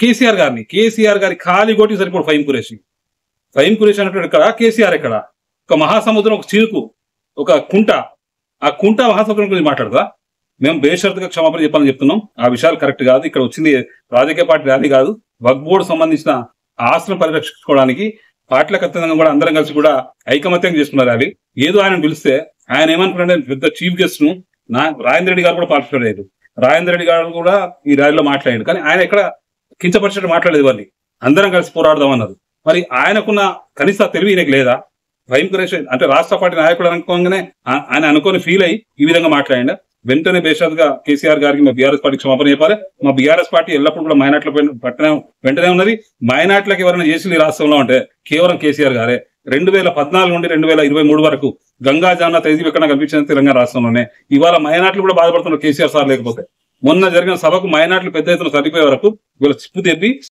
కేసీఆర్ గారి ఖాళీ కొట్టి సరిపోడు ఫహీం ఖురేషి అన్నట్టు ఇక్కడ కేసీఆర్ ఎక్కడ ఒక మహాసముద్రం ఒక చిరుకు ఒక కుంట ఆ కుంట మహాసముద్రం గురించి మాట్లాడదా మేము బేషరతుగా క్షమాపణ చెప్పాలని చెప్తున్నాం ఆ విషయాలు కరెక్ట్ కాదు ఇక్కడ వచ్చింది రాజకీయ పార్టీ ర్యాలీ కాదు వక్ఫ్ బోర్డు సంబంధించిన ఆస్తులను పరిరక్షించుకోవడానికి పార్టీలకు అత్యంతంగా కూడా అందరం కలిసి కూడా ఐకమత్యంగా చేస్తున్నారు ర్యాలీ ఏదో ఆయన పిలిస్తే ఆయన ఏమనుకున్నాడు పెద్ద చీఫ్ గెస్ట్ ను రాజేంద్ర రెడ్డి గారు కూడా పార్టిసిపేట్ అయ్యారు రాజేంద్ర రెడ్డి గారు కూడా ఈ ర్యాలీలో మాట్లాడాడు కానీ ఆయన ఎక్కడ కించపరిచినట్టు మాట్లాడేది వాళ్ళని అందరం కలిసి పోరాడదామన్నారు మరి ఆయనకున్న కనీస తెలివి ఈయనకి లేదా ఫహీం ఖురేషి అంటే రాష్ట్ర పార్టీ నాయకుడు అనుకోగానే ఆయన అనుకొని ఫీల్ అయ్యి ఈ విధంగా మాట్లాడండి వెంటనే బేషరతుగా కేసీఆర్ గారికి మా బీఆర్ఎస్ పార్టీకి క్షమాపణ చెప్పాలి మా బీఆర్ఎస్ పార్టీ ఎల్లప్పుడు కూడా మైనార్టీల పట్టిన వెంటనే ఉన్నది మైనార్టీలకు ఎవరైనా చేసి రాష్ట్రంలో అంటే కేవలం కేసీఆర్ గారే 2014 నుండి 2023 వరకు గంగా జమున తహజీబ్ ఎక్కడ కల్పించిన తెలంగాణ రాష్ట్రంలోనే ఇవాళ మైనార్టీలు కూడా బాధపడుతున్నారు కేసీఆర్ సార్ లేకపోతే మొన్న జరిగిన సభకు మైనార్టీలు పెద్ద ఎత్తున సరిపోయే వరకు ఇవాళ చిప్పు తెప్పి